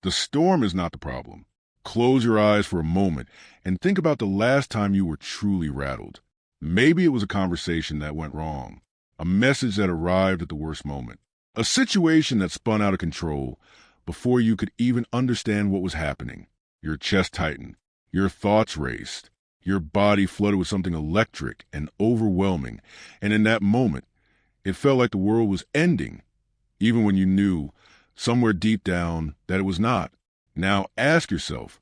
The storm is not the problem. Close your eyes for a moment and think about the last time you were truly rattled. Maybe it was a conversation that went wrong, a message that arrived at the worst moment, a situation that spun out of control before you could even understand what was happening. Your chest tightened, your thoughts raced, your body flooded with something electric and overwhelming, and in that moment, it felt like the world was ending, even when you knew, somewhere deep down, that it was not. Now ask yourself,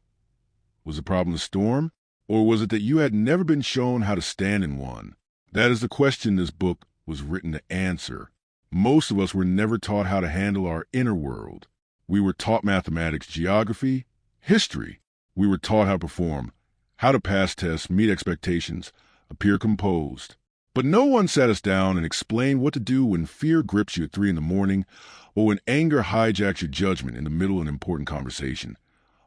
was the problem the storm, or was it that you had never been shown how to stand in one? That is the question this book was written to answer. Most of us were never taught how to handle our inner world. We were taught mathematics, geography, history. We were taught how to perform, how to pass tests, meet expectations, appear composed. But no one sat us down and explained what to do when fear grips you at 3 a.m, or when anger hijacks your judgment in the middle of an important conversation,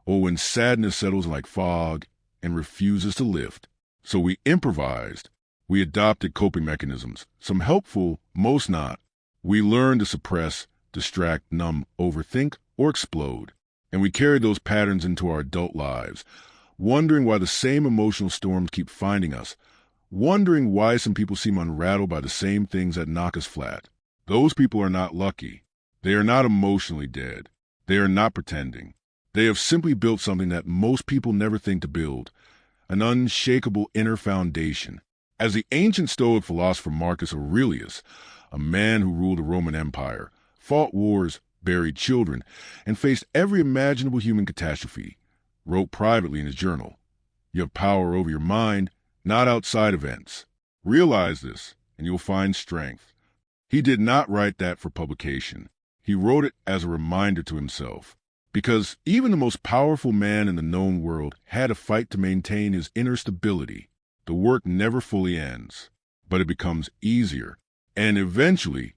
or when sadness settles like fog and refuses to lift. So we improvised. We adopted coping mechanisms, some helpful, most not. We learned to suppress, distract, numb, overthink, or explode. And we carried those patterns into our adult lives, wondering why the same emotional storms keep finding us, wondering why some people seem unrattled by the same things that knock us flat. Those people are not lucky. They are not emotionally dead. They are not pretending. They have simply built something that most people never think to build, an unshakable inner foundation. As the ancient Stoic philosopher Marcus Aurelius, a man who ruled the Roman Empire, fought wars, buried children, and faced every imaginable human catastrophe, wrote privately in his journal, "You have power over your mind, not outside events. Realize this, and you'll find strength." He did not write that for publication. He wrote it as a reminder to himself, because even the most powerful man in the known world had to fight to maintain his inner stability. The work never fully ends, but it becomes easier, and eventually,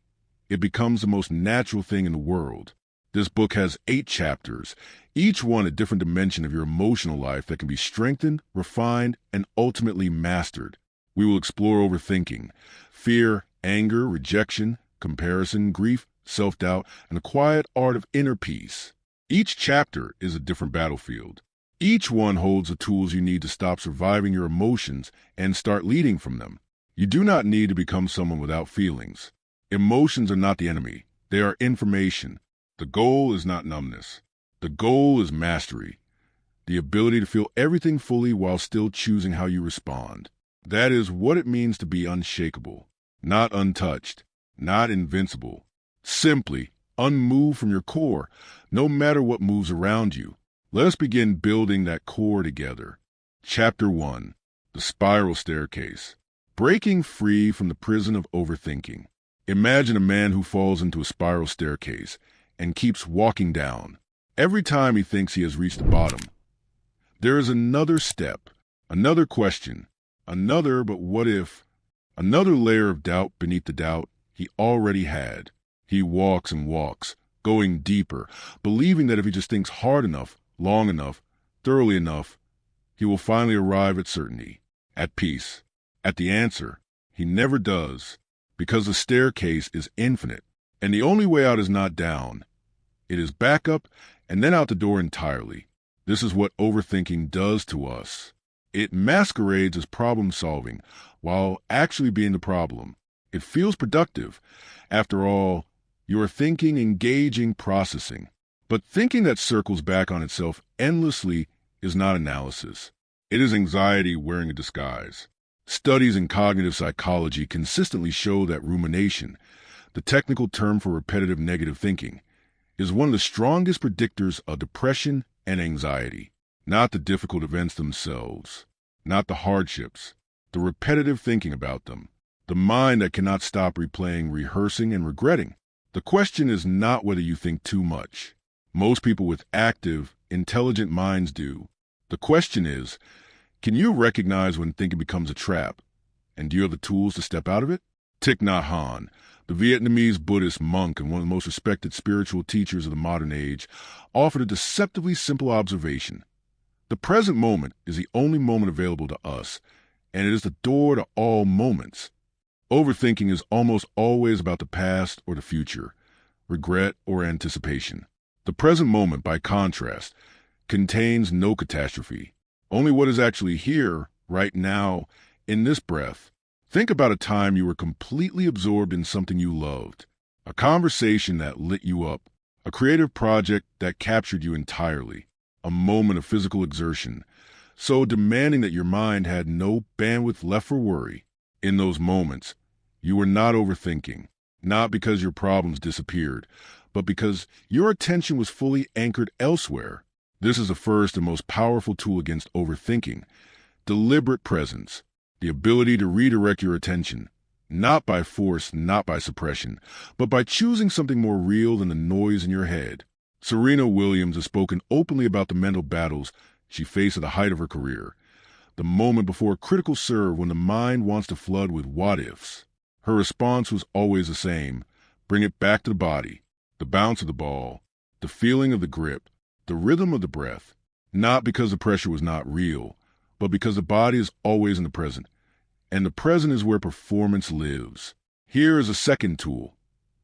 it becomes the most natural thing in the world. This book has 8 chapters, each one a different dimension of your emotional life that can be strengthened, refined, and ultimately mastered. We will explore overthinking, fear, anger, rejection, comparison, grief, self-doubt, and the quiet art of inner peace. Each chapter is a different battlefield. Each one holds the tools you need to stop surviving your emotions and start leading from them. You do not need to become someone without feelings. Emotions are not the enemy. They are information. The goal is not numbness. The goal is mastery. The ability to feel everything fully while still choosing how you respond. That is what it means to be unshakable, not untouched, not invincible. Simply unmoved from your core, no matter what moves around you. Let us begin building that core together. Chapter 1. The Spiral Staircase. Breaking free from the prison of overthinking. Imagine a man who falls into a spiral staircase and keeps walking down. Every time he thinks he has reached the bottom, there is another step, another question, another but what if, another layer of doubt beneath the doubt he already had. He walks and walks, going deeper, believing that if he just thinks hard enough, long enough, thoroughly enough, he will finally arrive at certainty, at peace, at the answer. He never does, because the staircase is infinite, and the only way out is not down. It is back up and then out the door entirely. This is what overthinking does to us. It masquerades as problem solving while actually being the problem. It feels productive. After all, you are thinking, engaging, processing. But thinking that circles back on itself endlessly is not analysis. It is anxiety wearing a disguise. Studies in cognitive psychology consistently show that rumination, the technical term for repetitive negative thinking, is one of the strongest predictors of depression and anxiety. Not the difficult events themselves, not the hardships, the repetitive thinking about them, the mind that cannot stop replaying, rehearsing, and regretting. The question is not whether you think too much. Most people with active, intelligent minds do. The question is, can you recognize when thinking becomes a trap? And do you have the tools to step out of it? Thich Nhat Hanh, the Vietnamese Buddhist monk and one of the most respected spiritual teachers of the modern age, offered a deceptively simple observation. The present moment is the only moment available to us, and it is the door to all moments. Overthinking is almost always about the past or the future, regret or anticipation. The present moment, by contrast, contains no catastrophe, only what is actually here, right now, in this breath. Think about a time you were completely absorbed in something you loved, a conversation that lit you up, a creative project that captured you entirely, a moment of physical exertion, so demanding that your mind had no bandwidth left for worry. In those moments, you were not overthinking, not because your problems disappeared, but because your attention was fully anchored elsewhere. This is the first and most powerful tool against overthinking: deliberate presence, the ability to redirect your attention, not by force, not by suppression, but by choosing something more real than the noise in your head. Serena Williams has spoken openly about the mental battles she faced at the height of her career, the moment before a critical serve when the mind wants to flood with what-ifs. Her response was always the same: bring it back to the body, the bounce of the ball, the feeling of the grip, the rhythm of the breath, not because the pressure was not real, but because the body is always in the present, and the present is where performance lives. Here is a second tool: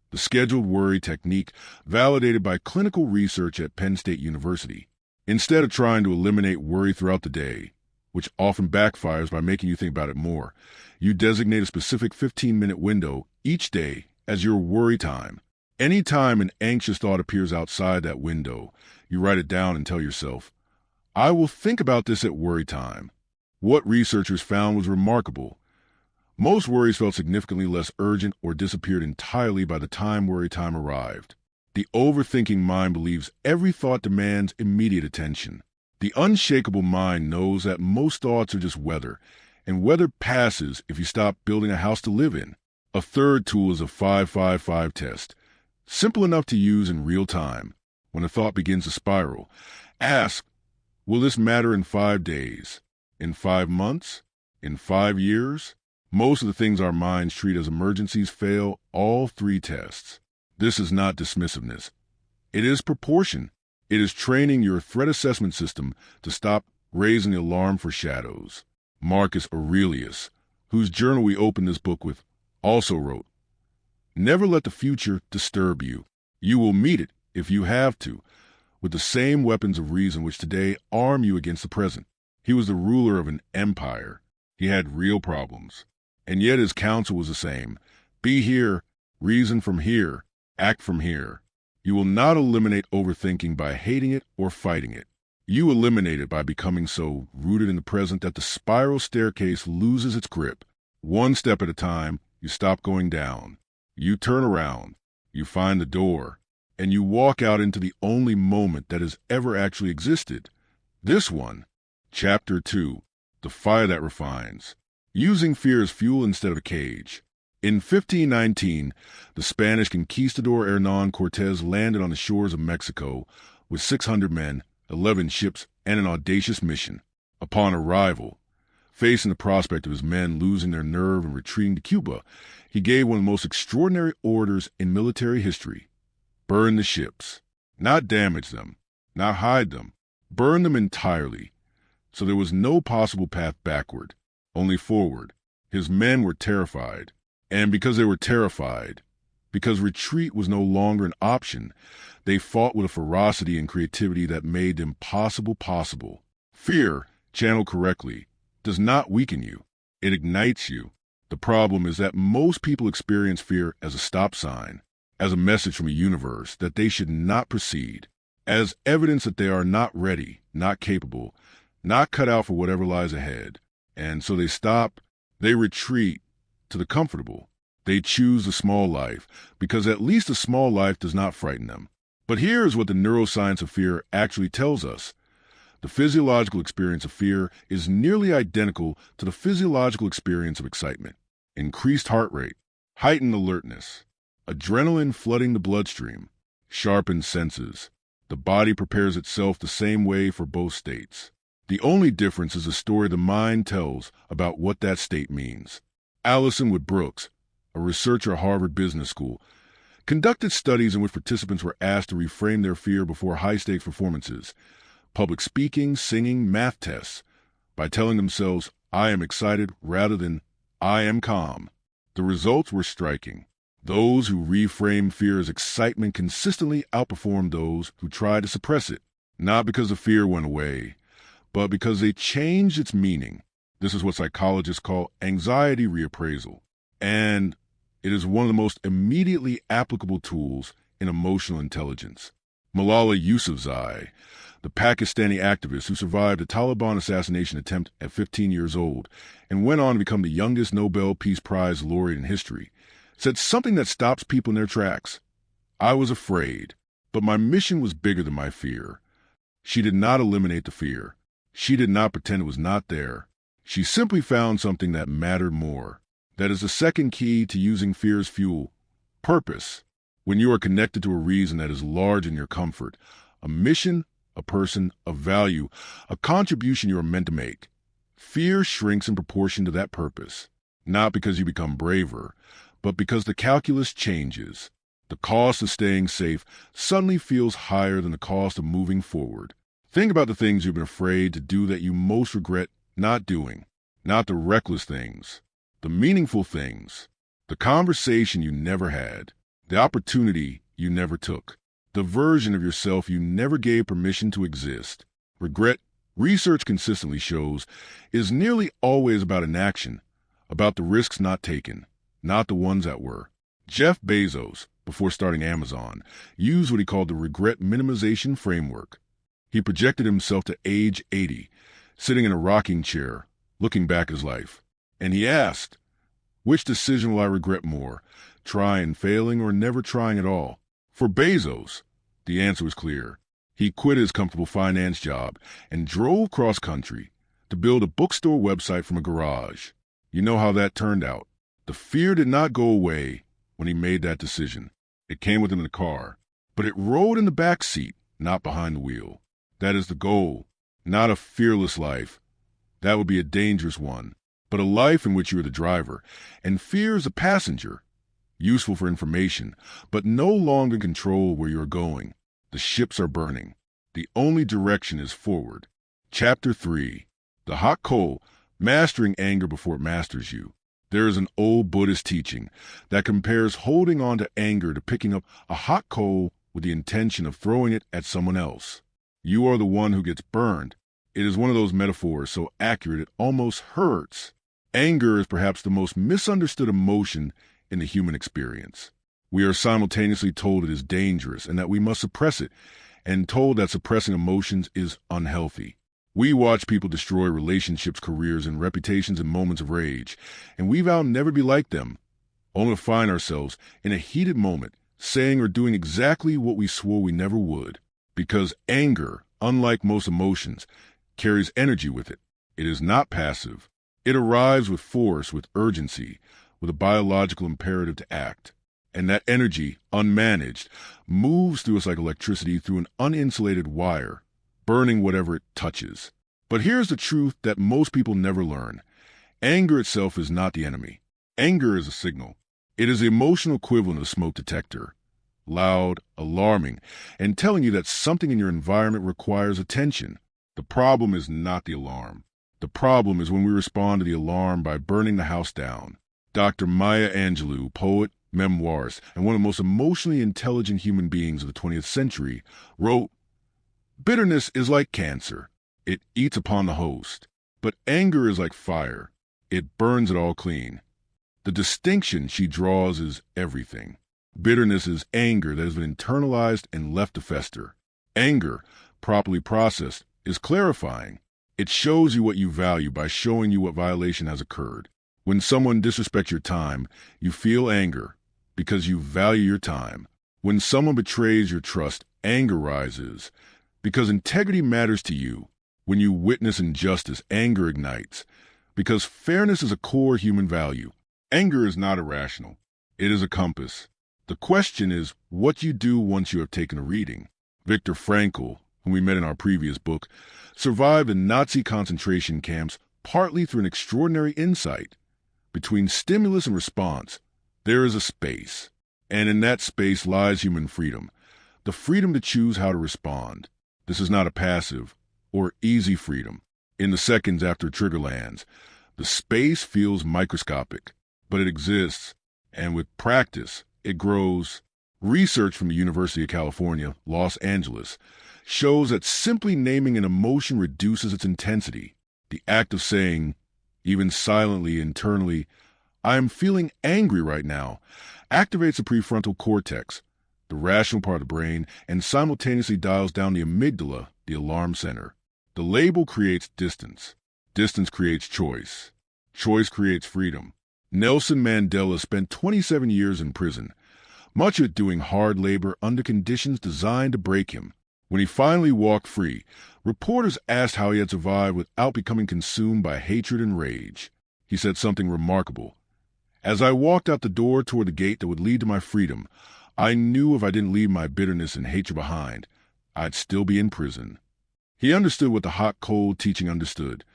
the scheduled worry technique, validated by clinical research at Penn State University. Instead of trying to eliminate worry throughout the day, which often backfires by making you think about it more, you designate a specific 15-minute window each day as your worry time. Any time an anxious thought appears outside that window, you write it down and tell yourself, I will think about this at worry time. What researchers found was remarkable. Most worries felt significantly less urgent or disappeared entirely by the time worry time arrived. The overthinking mind believes every thought demands immediate attention. The unshakable mind knows that most thoughts are just weather, and weather passes if you stop building a house to live in. A third tool is a 5-5-5 test, simple enough to use in real time. When a thought begins to spiral, ask, will this matter in 5 days? In 5 months? In 5 years? Most of the things our minds treat as emergencies fail all 3 tests. This is not dismissiveness. It is proportion. It is training your threat assessment system to stop raising the alarm for shadows. Marcus Aurelius, whose journal we open this book with, also wrote, never let the future disturb you. You will meet it, if you have to, with the same weapons of reason which today arm you against the present. He was the ruler of an empire. He had real problems. And yet his counsel was the same: be here, reason from here, act from here. You will not eliminate overthinking by hating it or fighting it. You eliminate it by becoming so rooted in the present that the spiral staircase loses its grip. One step at a time, you stop going down. You turn around, you find the door, and you walk out into the only moment that has ever actually existed. This one, Chapter 2, The Fire That Refines. Using fear as fuel instead of a cage. In 1519, the Spanish conquistador Hernán Cortés landed on the shores of Mexico with 600 men, 11 ships, and an audacious mission. Upon arrival, facing the prospect of his men losing their nerve and retreating to Cuba, he gave one of the most extraordinary orders in military history: burn the ships. Not damage them, not hide them, burn them entirely. So there was no possible path backward, only forward. His men were terrified. And because they were terrified, because retreat was no longer an option, they fought with a ferocity and creativity that made the impossible possible. Fear, channeled correctly, does not weaken you. It ignites you. The problem is that most people experience fear as a stop sign, as a message from a universe that they should not proceed, as evidence that they are not ready, not capable, not cut out for whatever lies ahead. And so they stop, they retreat to the comfortable. They choose the small life, because at least a small life does not frighten them. But here is what the neuroscience of fear actually tells us. The physiological experience of fear is nearly identical to the physiological experience of excitement. Increased heart rate, heightened alertness, adrenaline flooding the bloodstream, sharpened senses. The body prepares itself the same way for both states. The only difference is the story the mind tells about what that state means. Allison Wood Brooks, a researcher at Harvard Business School, conducted studies in which participants were asked to reframe their fear before high-stakes performances, public speaking, singing, math tests, by telling themselves, I am excited, rather than I am calm. The results were striking. Those who reframe fear as excitement consistently outperform those who try to suppress it, not because the fear went away, but because they changed its meaning. This is what psychologists call anxiety reappraisal, and it is one of the most immediately applicable tools in emotional intelligence. Malala Yousafzai, the Pakistani activist who survived a Taliban assassination attempt at 15 years old and went on to become the youngest Nobel Peace Prize laureate in history, said something that stops people in their tracks. "I was afraid, but my mission was bigger than my fear." She did not eliminate the fear. She did not pretend it was not there. She simply found something that mattered more. That is the second key to using fear as fuel: purpose. When you are connected to a reason that is larger than your comfort, a mission, a person, a value, a contribution you are meant to make, fear shrinks in proportion to that purpose. Not because you become braver, but because the calculus changes. The cost of staying safe suddenly feels higher than the cost of moving forward. Think about the things you've been afraid to do that you most regret not doing. Not the reckless things, the meaningful things, the conversation you never had, the opportunity you never took, the version of yourself you never gave permission to exist. Regret, research consistently shows, is nearly always about inaction, about the risks not taken, not the ones that were. Jeff Bezos, before starting Amazon, used what he called the regret minimization framework. He projected himself to age 80, sitting in a rocking chair, looking back at his life. And he asked, which decision will I regret more, trying, failing, or never trying at all? For Bezos, the answer was clear. He quit his comfortable finance job and drove cross-country to build a bookstore website from a garage. You know how that turned out. The fear did not go away when he made that decision. It came with him in the car, but it rode in the back seat, not behind the wheel. That is the goal, not a fearless life. That would be a dangerous one, but a life in which you are the driver, and fear is a passenger, useful for information, but no longer in control where you are going. The ships are burning. The only direction is forward. Chapter 3. The Hot Coal, Mastering Anger Before It Masters You. There is an old Buddhist teaching that compares holding on to anger to picking up a hot coal with the intention of throwing it at someone else. You are the one who gets burned. It is one of those metaphors so accurate it almost hurts. Anger is perhaps the most misunderstood emotion in the human experience. We are simultaneously told it is dangerous and that we must suppress it, and told that suppressing emotions is unhealthy. We watch people destroy relationships, careers, and reputations in moments of rage, and we vow never to be like them, only to find ourselves in a heated moment saying or doing exactly what we swore we never would. Because anger, unlike most emotions, carries energy with it. It is not passive. It arrives with force, with urgency, with a biological imperative to act. And that energy, unmanaged, moves through us like electricity through an uninsulated wire, burning whatever it touches. But here's the truth that most people never learn. Anger itself is not the enemy. Anger is a signal. It is the emotional equivalent of a smoke detector. Loud, alarming, and telling you that something in your environment requires attention. The problem is not the alarm. The problem is when we respond to the alarm by burning the house down. Dr. Maya Angelou, poet, memoirist, and one of the most emotionally intelligent human beings of the 20th century, wrote, "Bitterness is like cancer. It eats upon the host. But anger is like fire. It burns it all clean." The distinction she draws is everything. Bitterness is anger that has been internalized and left to fester. Anger, properly processed, is clarifying. It shows you what you value by showing you what violation has occurred. When someone disrespects your time, you feel anger because you value your time. When someone betrays your trust, anger rises because integrity matters to you. When you witness injustice, anger ignites because fairness is a core human value. Anger is not irrational. It is a compass. The question is what you do once you have taken a reading. Viktor Frankl, whom we met in our previous book, survived in Nazi concentration camps partly through an extraordinary insight. Between stimulus and response, there is a space, and in that space lies human freedom, the freedom to choose how to respond. This is not a passive or easy freedom. In the seconds after a trigger lands, the space feels microscopic, but it exists, and with practice, it grows. Research from the University of California, Los Angeles, shows that simply naming an emotion reduces its intensity. The act of saying, even silently, internally, I am feeling angry right now, activates the prefrontal cortex, the rational part of the brain, and simultaneously dials down the amygdala, the alarm center. The label creates distance. Distance creates choice. Choice creates freedom. Nelson Mandela spent 27 years in prison, much of it doing hard labor under conditions designed to break him. When he finally walked free, reporters asked how he had survived without becoming consumed by hatred and rage. He said something remarkable. As I walked out the door toward the gate that would lead to my freedom, I knew if I didn't leave my bitterness and hatred behind, I'd still be in prison. He understood what the hot, cold teaching understood.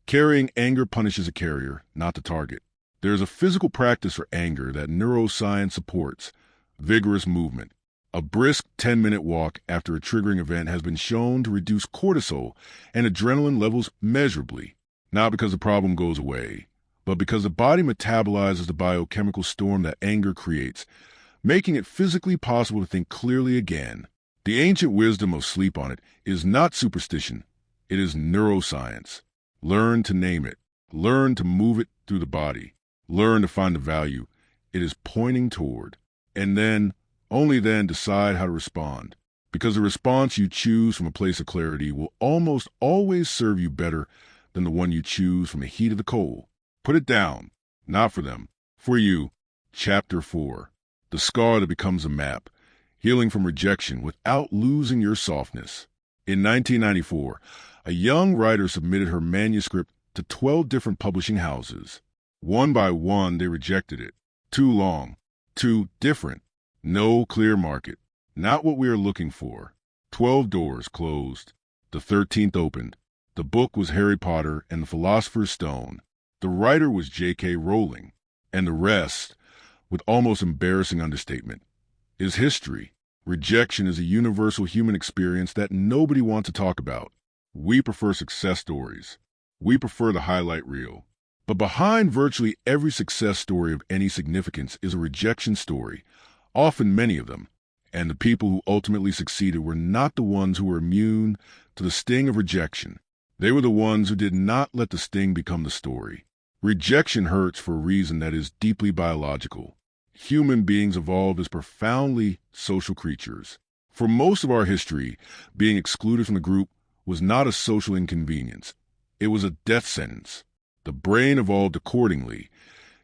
Carrying anger punishes a carrier, not the target. There is a physical practice for anger that neuroscience supports: vigorous movement. A brisk 10-minute walk after a triggering event has been shown to reduce cortisol and adrenaline levels measurably, not because the problem goes away, but because the body metabolizes the biochemical storm that anger creates, making it physically possible to think clearly again. The ancient wisdom of sleep on it is not superstition. It is neuroscience. Learn to name it. Learn to move it through the body. Learn to find the value it is pointing toward. And then, only then, decide how to respond. Because the response you choose from a place of clarity will almost always serve you better than the one you choose from the heat of the coal. Put it down. Not for them. For you. Chapter 4. The scar that becomes a map. Healing from rejection without losing your softness. In 1994, a young writer submitted her manuscript to 12 different publishing houses. One by one, they rejected it. Too long. Too different. No clear market. Not what we are looking for. 12 doors closed. The 13th opened. The book was Harry Potter and the Philosopher's Stone. The writer was J.K. Rowling. And the rest, with almost embarrassing understatement, is history. Rejection is a universal human experience that nobody wants to talk about. We prefer success stories. We prefer the highlight reel. But behind virtually every success story of any significance is a rejection story, often many of them. And the people who ultimately succeeded were not the ones who were immune to the sting of rejection. They were the ones who did not let the sting become the story. Rejection hurts for a reason that is deeply biological. Human beings evolved as profoundly social creatures. For most of our history, being excluded from the group was not a social inconvenience. It was a death sentence. The brain evolved accordingly,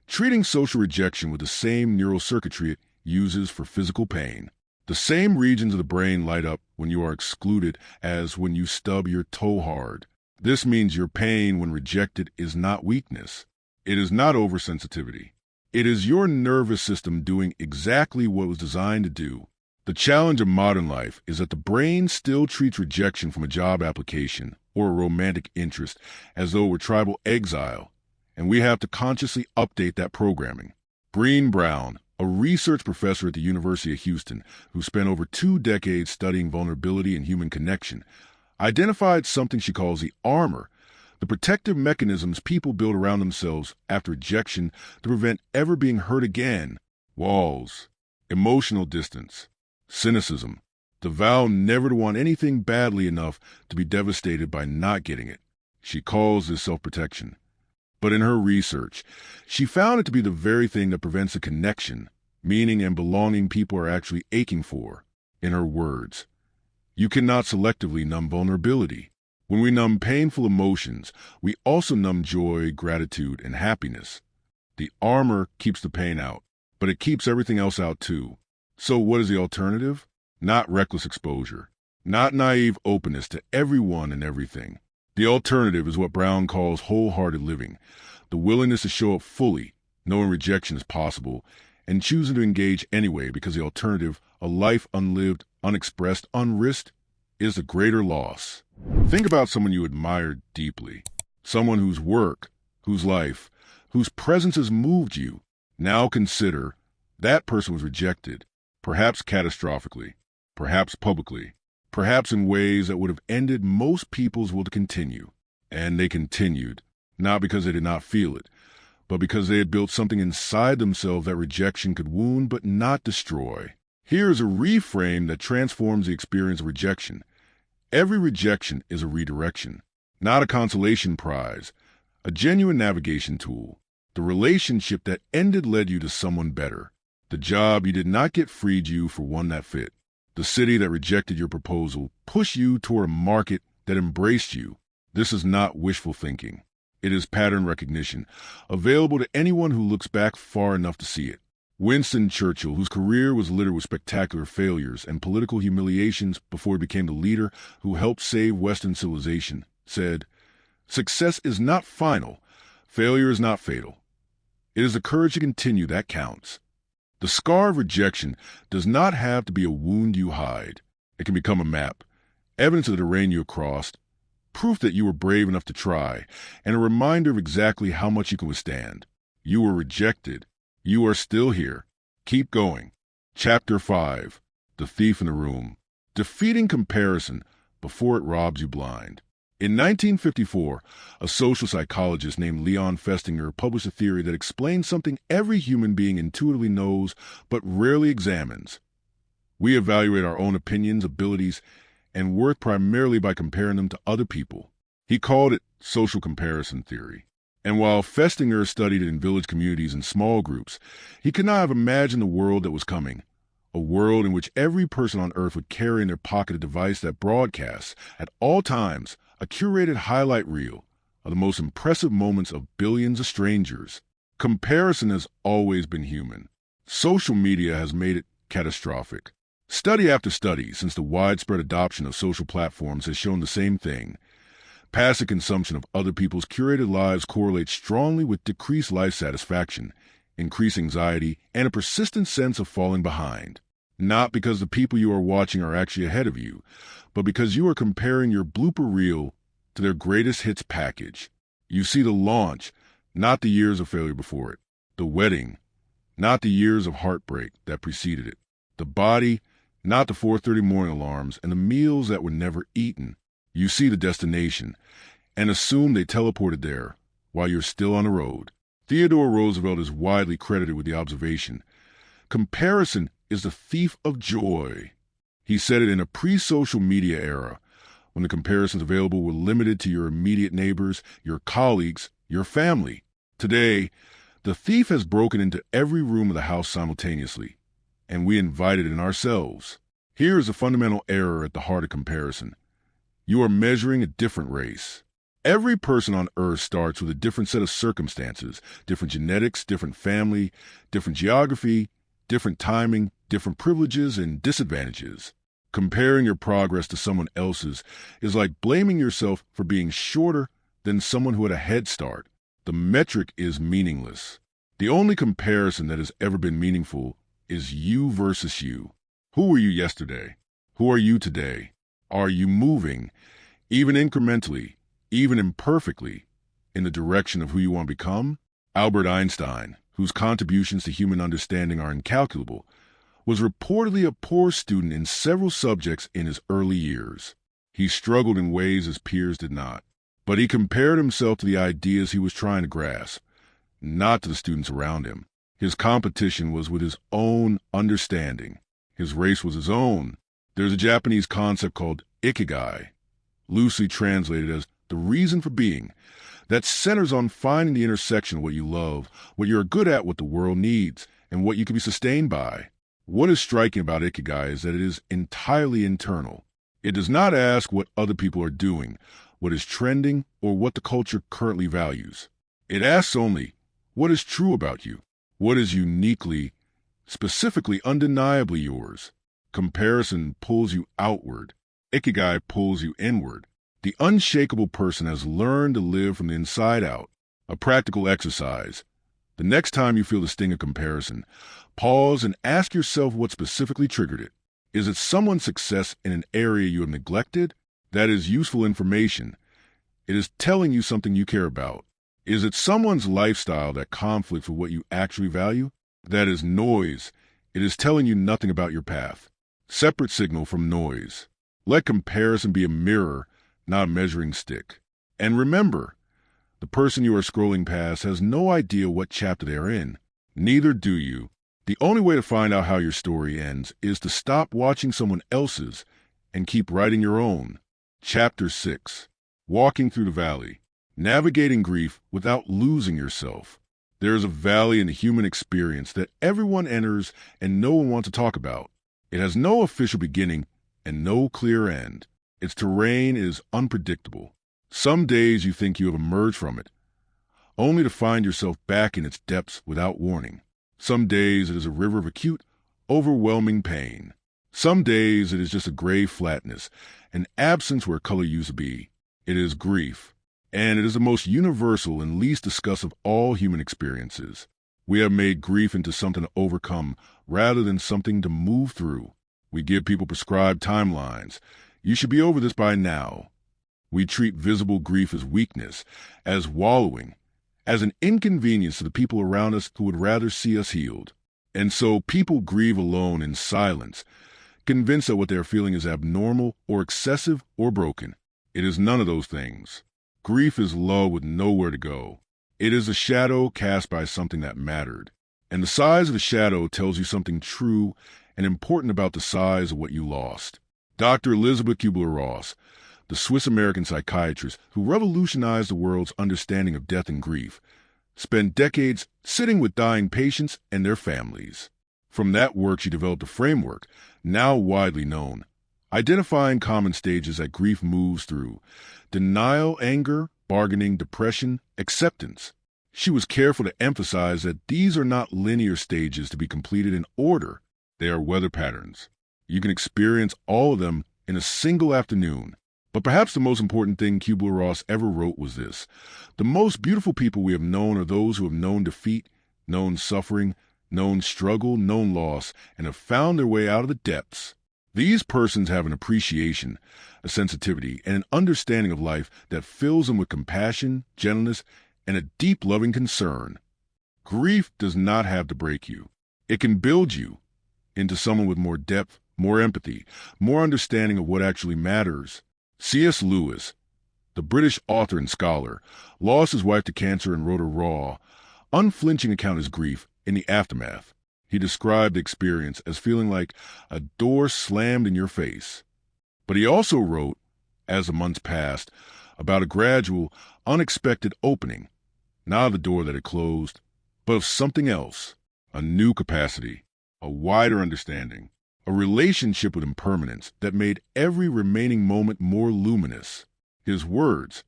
treating social rejection with the same neural circuitry it uses for physical pain. The same regions of the brain light up when you are excluded as when you stub your toe hard. This means your pain when rejected is not weakness. It is not oversensitivity. It is your nervous system doing exactly what it was designed to do. The challenge of modern life is that the brain still treats rejection from a job application or a romantic interest as though it were tribal exile, and we have to consciously update that programming. Breen Brown, a research professor at the University of Houston who spent over 2 decades studying vulnerability and human connection, identified something she calls the armor, the protective mechanisms people build around themselves after rejection to prevent ever being hurt again. Walls, emotional distance, cynicism, the vow never to want anything badly enough to be devastated by not getting it. She calls this self-protection. But in her research, she found it to be the very thing that prevents the connection, meaning, and belonging people are actually aching for. In her words, you cannot selectively numb vulnerability. When we numb painful emotions, we also numb joy, gratitude, and happiness. The armor keeps the pain out, but it keeps everything else out too. So what is the alternative? Not reckless exposure, not naive openness to everyone and everything. The alternative is what Brown calls wholehearted living, the willingness to show up fully, knowing rejection is possible, and choosing to engage anyway because the alternative, a life unlived, unexpressed, unrisked, is the greater loss. Think about someone you admire deeply, someone whose work, whose life, whose presence has moved you. Now consider that person was rejected, perhaps catastrophically, perhaps publicly, perhaps in ways that would have ended most people's will to continue. And they continued, not because they did not feel it, but because they had built something inside themselves that rejection could wound but not destroy. Here is a reframe that transforms the experience of rejection. Every rejection is a redirection, not a consolation prize, a genuine navigation tool. The relationship that ended led you to someone better. The job you did not get freed you for one that fit. The city that rejected your proposal pushed you toward a market that embraced you. This is not wishful thinking. It is pattern recognition, available to anyone who looks back far enough to see it. Winston Churchill, whose career was littered with spectacular failures and political humiliations before he became the leader who helped save Western civilization, said, "Success is not final. Failure is not fatal. It is the courage to continue that counts." The scar of rejection does not have to be a wound you hide. It can become a map, evidence of the terrain you crossed, proof that you were brave enough to try, and a reminder of exactly how much you can withstand. You were rejected. You are still here. Keep going. Chapter 5. The Thief in the Room. Defeating comparison before it robs you blind. In 1954, a social psychologist named Leon Festinger published a theory that explained something every human being intuitively knows but rarely examines. We evaluate our own opinions, abilities, and worth primarily by comparing them to other people. He called it social comparison theory. And while Festinger studied it in village communities and small groups, he could not have imagined the world that was coming. A world in which every person on Earth would carry in their pocket a device that broadcasts, at all times, a curated highlight reel of the most impressive moments of billions of strangers. Comparison has always been human. Social media has made it catastrophic. Study after study since the widespread adoption of social platforms has shown the same thing. Passive consumption of other people's curated lives correlates strongly with decreased life satisfaction, increased anxiety, and a persistent sense of falling behind. Not because the people you are watching are actually ahead of you, but because you are comparing your blooper reel to their greatest hits package. You see the launch, not the years of failure before it. The wedding, not the years of heartbreak that preceded it. The body, not the 4:30 morning alarms and the meals that were never eaten. You see the destination and assume they teleported there while you're still on the road. Theodore Roosevelt is widely credited with the observation, "Comparison is the thief of joy." He said it in a pre-social media era, when the comparisons available were limited to your immediate neighbors, your colleagues, your family. Today, the thief has broken into every room of the house simultaneously, and we invite it in ourselves. Here is a fundamental error at the heart of comparison. You are measuring a different race. Every person on Earth starts with a different set of circumstances, different genetics, different family, different geography, different timing, different privileges and disadvantages. Comparing your progress to someone else's is like blaming yourself for being shorter than someone who had a head start. The metric is meaningless. The only comparison that has ever been meaningful is you versus you. Who were you yesterday? Who are you today? Are you moving, even incrementally, even imperfectly, in the direction of who you want to become? Albert Einstein, whose contributions to human understanding are incalculable, was reportedly a poor student in several subjects in his early years. He struggled in ways his peers did not, but he compared himself to the ideas he was trying to grasp, not to the students around him. His competition was with his own understanding. His race was his own. There's a Japanese concept called ikigai, loosely translated as the reason for being, that centers on finding the intersection of what you love, what you're good at, what the world needs, and what you can be sustained by. What is striking about ikigai is that it is entirely internal. It does not ask what other people are doing, what is trending, or what the culture currently values. It asks only, what is true about you? What is uniquely, specifically, undeniably yours? Comparison pulls you outward. Ikigai pulls you inward. The unshakable person has learned to live from the inside out. A practical exercise. The next time you feel the sting of comparison, pause and ask yourself what specifically triggered it. Is it someone's success in an area you have neglected? That is useful information. It is telling you something you care about. Is it someone's lifestyle that conflicts with what you actually value? That is noise. It is telling you nothing about your path. Separate signal from noise. Let comparison be a mirror, not a measuring stick. And remember, The person you are scrolling past has no idea what chapter they are in. Neither do you. The only way to find out how your story ends is to stop watching someone else's and keep writing your own. Chapter 6. Walking through the valley. Navigating grief without losing yourself. There is a valley in the human experience that everyone enters and no one wants to talk about. It has no official beginning and no clear end. Its terrain is unpredictable. Some days you think you have emerged from it, only to find yourself back in its depths without warning. Some days it is a river of acute, overwhelming pain. Some days it is just a gray flatness, an absence where color used to be. It is grief, and it is the most universal and least discussed of all human experiences. We have made grief into something to overcome rather than something to move through. We give people prescribed timelines. You should be over this by now. We treat visible grief as weakness, as wallowing, as an inconvenience to the people around us who would rather see us healed. And so people grieve alone in silence, convinced that what they are feeling is abnormal or excessive or broken. It is none of those things. Grief is love with nowhere to go. It is a shadow cast by something that mattered. And the size of the shadow tells you something true and important about the size of what you lost. Dr. Elizabeth Kubler-Ross, the Swiss-American psychiatrist who revolutionized the world's understanding of death and grief, spent decades sitting with dying patients and their families. From that work, she developed a framework, now widely known, identifying common stages that grief moves through: denial, anger, bargaining, depression, acceptance. She was careful to emphasize that these are not linear stages to be completed in order. They are weather patterns. You can experience all of them in a single afternoon. But perhaps the most important thing Kubler-Ross ever wrote was this: the most beautiful people we have known are those who have known defeat, known suffering, known struggle, known loss, and have found their way out of the depths. These persons have an appreciation, a sensitivity, and an understanding of life that fills them with compassion, gentleness, and a deep loving concern. Grief does not have to break you. It can build you into someone with more depth, more empathy, more understanding of what actually matters. C.S. Lewis, the British author and scholar, lost his wife to cancer and wrote a raw, unflinching account of his grief in the aftermath. He described the experience as feeling like a door slammed in your face. But he also wrote, as the months passed, about a gradual, unexpected opening, not of the door that had closed, but of something else, a new capacity, a wider understanding, a relationship with impermanence that made every remaining moment more luminous. His words: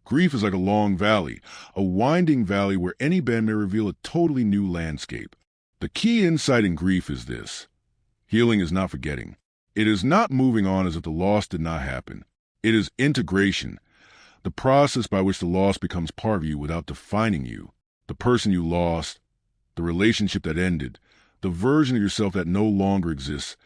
grief is like a long valley, a winding valley where any bend may reveal a totally new landscape. The key insight in grief is this: healing is not forgetting. It is not moving on as if the loss did not happen. It is integration, the process by which the loss becomes part of you without defining you. The person you lost, the relationship that ended, the version of yourself that no longer exists,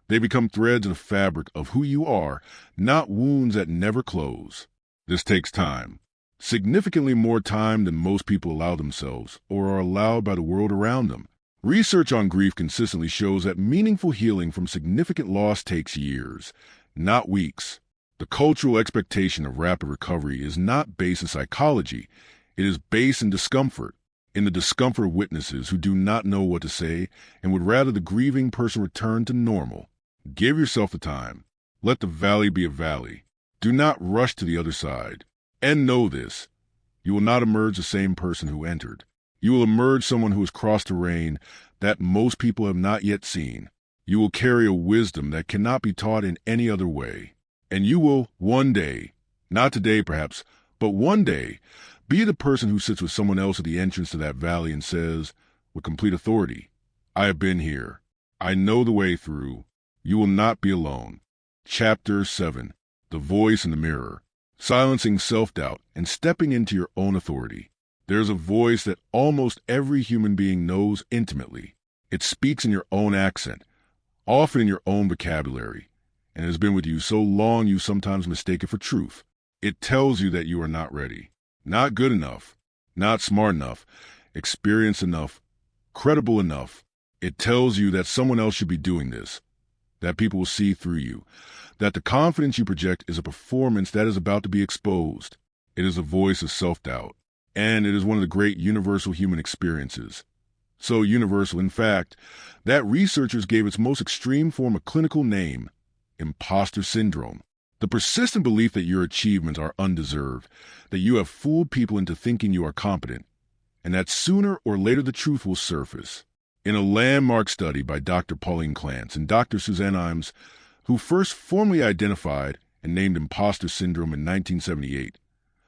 they become threads in the fabric of who you are, not wounds that never close. This takes time, significantly more time than most people allow themselves or are allowed by the world around them. Research on grief consistently shows that meaningful healing from significant loss takes years, not weeks. The cultural expectation of rapid recovery is not based in psychology. It is based in discomfort. In the discomfort of witnesses who do not know what to say and would rather the grieving person return to normal. Give yourself the time. Let the valley be a valley. Do not rush to the other side. And know this: you will not emerge the same person who entered. You will emerge someone who has crossed terrain that most people have not yet seen. You will carry a wisdom that cannot be taught in any other way. And you will, one day, not today perhaps, but one day, be the person who sits with someone else at the entrance to that valley and says, with complete authority, "I have been here. I know the way through. You will not be alone." Chapter 7. The Voice in the Mirror. Silencing self-doubt and stepping into your own authority. There is a voice that almost every human being knows intimately. It speaks in your own accent, often in your own vocabulary, and has been with you so long you sometimes mistake it for truth. It tells you that you are not ready, not good enough, not smart enough, experienced enough, credible enough. It tells you that someone else should be doing this, that people will see through you, that the confidence you project is a performance that is about to be exposed. It is a voice of self-doubt. and it is one of the great universal human experiences. So universal, in fact, that researchers gave its most extreme form a clinical name, imposter syndrome. The persistent belief that your achievements are undeserved, that you have fooled people into thinking you are competent, and that sooner or later the truth will surface. In a landmark study by Dr. Pauline Clance and Dr. Suzanne Imes, who first formally identified and named imposter syndrome in 1978,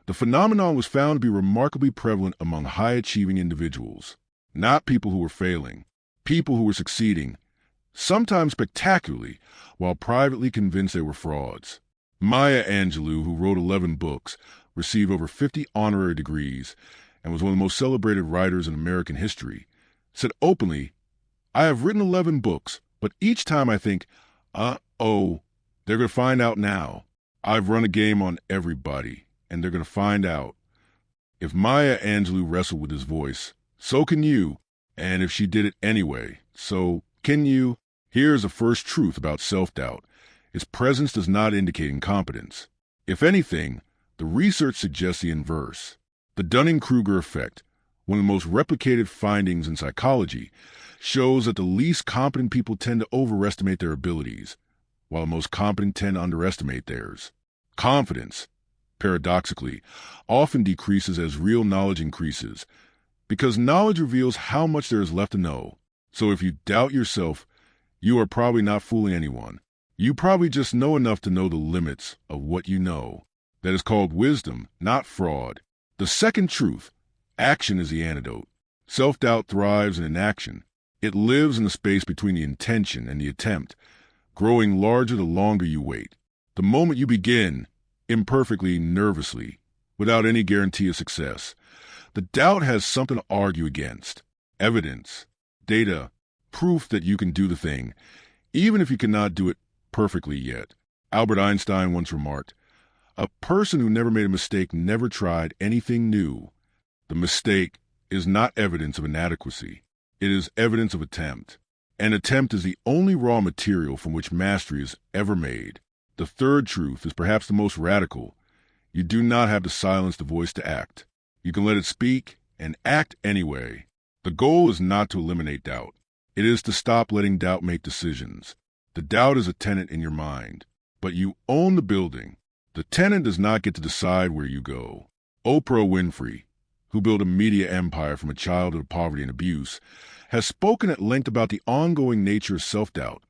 the phenomenon was found to be remarkably prevalent among high-achieving individuals, not people who were failing, people who were succeeding, sometimes spectacularly, while privately convinced they were frauds. Maya Angelou, who wrote 11 books, received over 50 honorary degrees, and was one of the most celebrated writers in American history, said openly, "I have written 11 books, but each time I think, they're going to find out now. I've run a game on everybody, and they're going to find out." If Maya Angelou wrestled with his voice, so can you, and if she did it anyway, so can you. Here's the first truth about self-doubt. Its presence does not indicate incompetence. If anything, the research suggests the inverse. The Dunning-Kruger effect, one of the most replicated findings in psychology, shows that the least competent people tend to overestimate their abilities, while the most competent tend to underestimate theirs. Confidence, paradoxically, often decreases as real knowledge increases, because knowledge reveals how much there is left to know. So if you doubt yourself, you are probably not fooling anyone. You probably just know enough to know the limits of what you know. That is called wisdom, not fraud. The second truth, action is the antidote. Self-doubt thrives in inaction. It lives in the space between the intention and the attempt, growing larger the longer you wait. The moment you begin, imperfectly, nervously, without any guarantee of success, the doubt has something to argue against. Evidence, data, proof that you can do the thing, even if you cannot do it perfectly yet. Albert Einstein once remarked, "A person who never made a mistake never tried anything new." The mistake is not evidence of inadequacy. It is evidence of attempt. An attempt is the only raw material from which mastery is ever made. The third truth is perhaps the most radical. You do not have to silence the voice to act. You can let it speak and act anyway. The goal is not to eliminate doubt. It is to stop letting doubt make decisions. The doubt is a tenant in your mind, but you own the building. The tenant does not get to decide where you go. Oprah Winfrey, who built a media empire from a childhood of poverty and abuse, has spoken at length about the ongoing nature of self-doubt,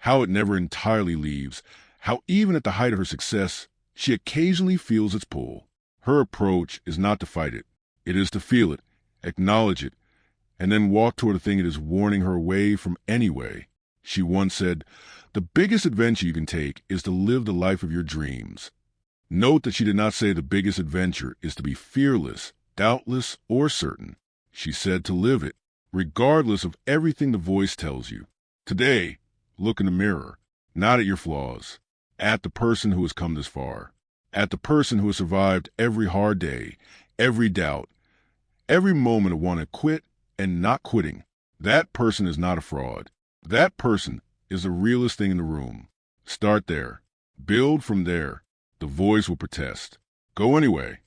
how it never entirely leaves, how even at the height of her success, she occasionally feels its pull. Her approach is not to fight it. It is to feel it, acknowledge it, and then walk toward the thing it is warning her away from anyway. She once said, "The biggest adventure you can take is to live the life of your dreams." Note that she did not say the biggest adventure is to be fearless, doubtless, or certain. She said to live it, regardless of everything the voice tells you. Today, look in the mirror, not at your flaws, at the person who has come this far, at the person who has survived every hard day, every doubt, every moment of wanting to quit and not quitting. That person is not a fraud. That person is the realest thing in the room. Start there. Build from there. The voice will protest. Go anyway.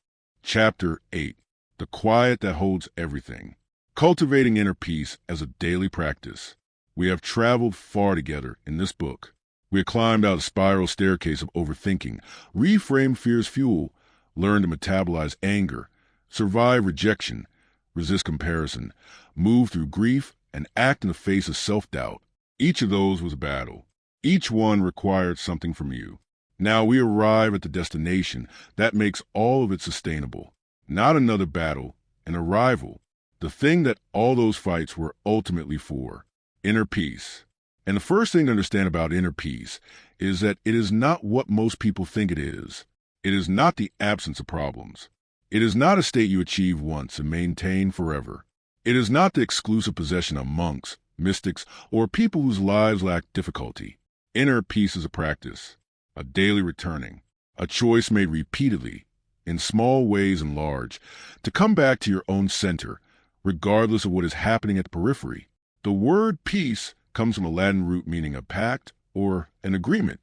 Chapter 8. The Quiet That Holds Everything. Cultivating Inner Peace as a Daily Practice. We have traveled far together in this book. We have climbed out a spiral staircase of overthinking, reframed fear's fuel, learned to metabolize anger, survive rejection, resist comparison, move through grief, and act in the face of self-doubt. Each of those was a battle. Each one required something from you. Now we arrive at the destination that makes all of it sustainable. Not another battle, an arrival. The thing that all those fights were ultimately for. Inner peace. And the first thing to understand about inner peace is that it is not what most people think it is. It is not the absence of problems. It is not a state you achieve once and maintain forever. It is not the exclusive possession of monks, mystics, or people whose lives lack difficulty. Inner peace is a practice, a daily returning, a choice made repeatedly, in small ways and large, to come back to your own center, regardless of what is happening at the periphery. The word peace comes from a Latin root meaning a pact or an agreement.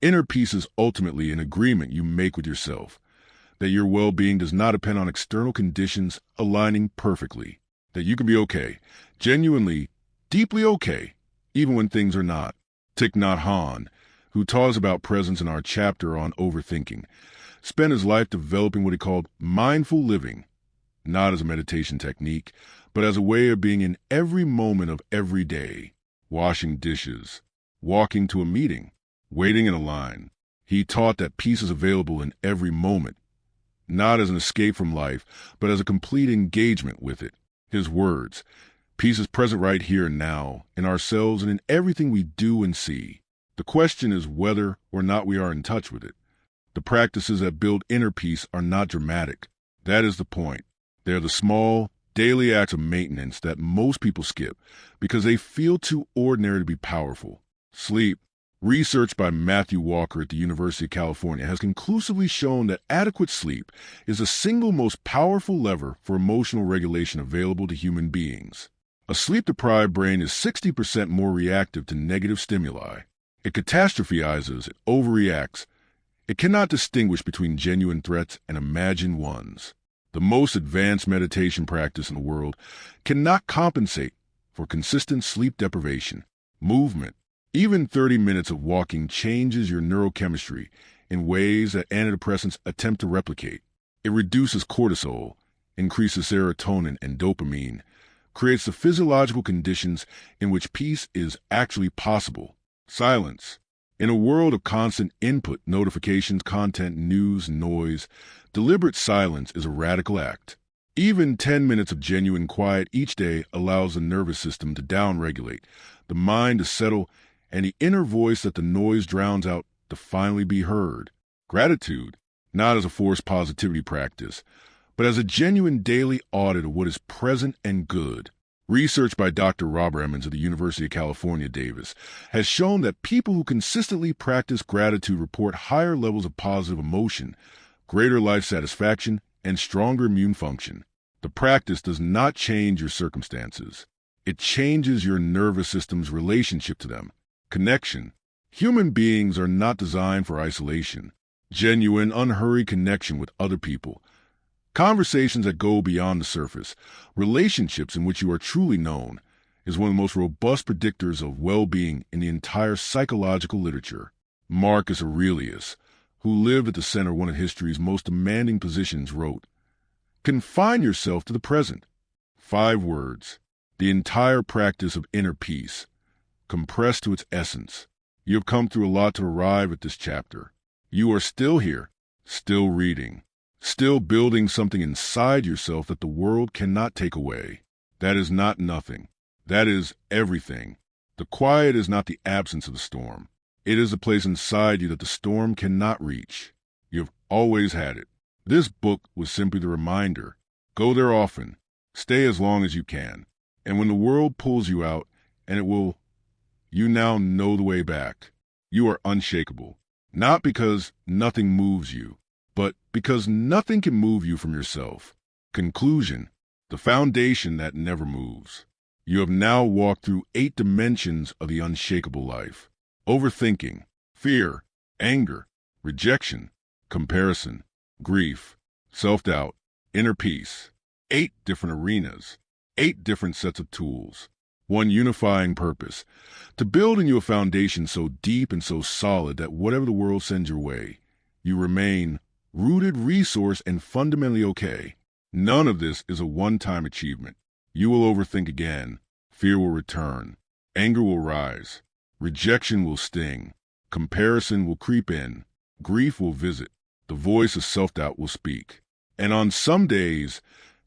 Inner peace is ultimately an agreement you make with yourself. that your well-being does not depend on external conditions aligning perfectly, that you can be okay, genuinely, deeply okay, even when things are not. Thich Nhat Hanh, who taught us about presence in our chapter on overthinking, spent his life developing what he called mindful living, not as a meditation technique, but as a way of being in every moment of every day, washing dishes, walking to a meeting, waiting in a line. He taught that peace is available in every moment, not as an escape from life, but as a complete engagement with it. His words, peace is present right here and now, in ourselves and in everything we do and see. The question is whether or not we are in touch with it. The practices that build inner peace are not dramatic. That is the point. They are the small, daily acts of maintenance that most people skip because they feel too ordinary to be powerful. Sleep. Research by Matthew Walker at the University of California has conclusively shown that adequate sleep is the single most powerful lever for emotional regulation available to human beings. A sleep-deprived brain is 60% more reactive to negative stimuli. It catastrophizes, it overreacts. It cannot distinguish between genuine threats and imagined ones. The most advanced meditation practice in the world cannot compensate for consistent sleep deprivation. Movement. Even 30 minutes of walking changes your neurochemistry in ways that antidepressants attempt to replicate. It reduces cortisol, increases serotonin and dopamine, creates the physiological conditions in which peace is actually possible. Silence. In a world of constant input, notifications, content, news, noise, deliberate silence is a radical act. Even 10 minutes of genuine quiet each day allows the nervous system to downregulate, the mind to settle, and the inner voice that the noise drowns out to finally be heard. Gratitude, not as a forced positivity practice, but as a genuine daily audit of what is present and good. Research by Dr. Robert Emmons of the University of California, Davis, has shown that people who consistently practice gratitude report higher levels of positive emotion, greater life satisfaction, and stronger immune function. The practice does not change your circumstances. It changes your nervous system's relationship to them. Connection. Human beings are not designed for isolation. Genuine, unhurried connection with other people. Conversations that go beyond the surface, relationships in which you are truly known, is one of the most robust predictors of well-being in the entire psychological literature. Marcus Aurelius, who lived at the center of one of history's most demanding positions, wrote, "Confine yourself to the present." 5 words. The entire practice of inner peace, compressed to its essence. You have come through a lot to arrive at this chapter. You are still here, still reading, still building something inside yourself that the world cannot take away. That is not nothing. That is everything. The quiet is not the absence of the storm. It is the place inside you that the storm cannot reach. You have always had it. This book was simply the reminder. Go there often. Stay as long as you can. And when the world pulls you out, and it will, you now know the way back. You are unshakable. Not because nothing moves you, but because nothing can move you from yourself. Conclusion. The foundation that never moves. You have now walked through 8 dimensions of the unshakable life. Overthinking, fear, anger, rejection, comparison, grief, self-doubt, inner peace. 8 different arenas. 8 different sets of tools. One unifying purpose. To build in you a foundation so deep and so solid that whatever the world sends your way, you remain rooted, resourced, and fundamentally okay. None of this is a one-time achievement. You will overthink again. Fear will return. Anger will rise. Rejection will sting. Comparison will creep in. Grief will visit. The voice of self-doubt will speak. And on some days,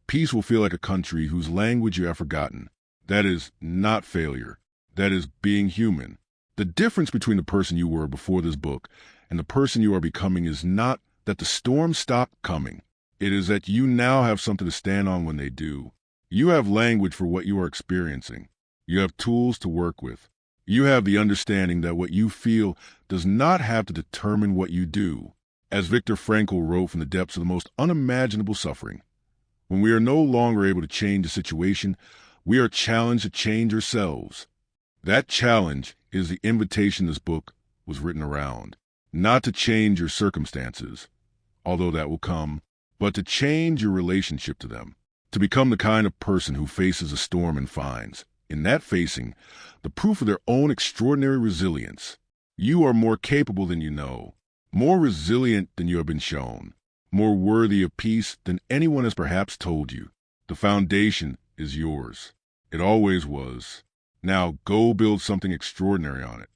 peace will feel like a country whose language you have forgotten. That is not failure. That is being human. The difference between the person you were before this book and the person you are becoming is not that the storm stopped coming. It is that you now have something to stand on when they do. You have language for what you are experiencing. You have tools to work with. You have the understanding that what you feel does not have to determine what you do. As Viktor Frankl wrote from the depths of the most unimaginable suffering, when we are no longer able to change a situation, we are challenged to change ourselves. That challenge is the invitation this book was written around. Not to change your circumstances, although that will come, but to change your relationship to them, to become the kind of person who faces a storm and finds, in that facing, the proof of their own extraordinary resilience. You are more capable than you know, more resilient than you have been shown, more worthy of peace than anyone has perhaps told you. The foundation is yours. It always was. Now go build something extraordinary on it.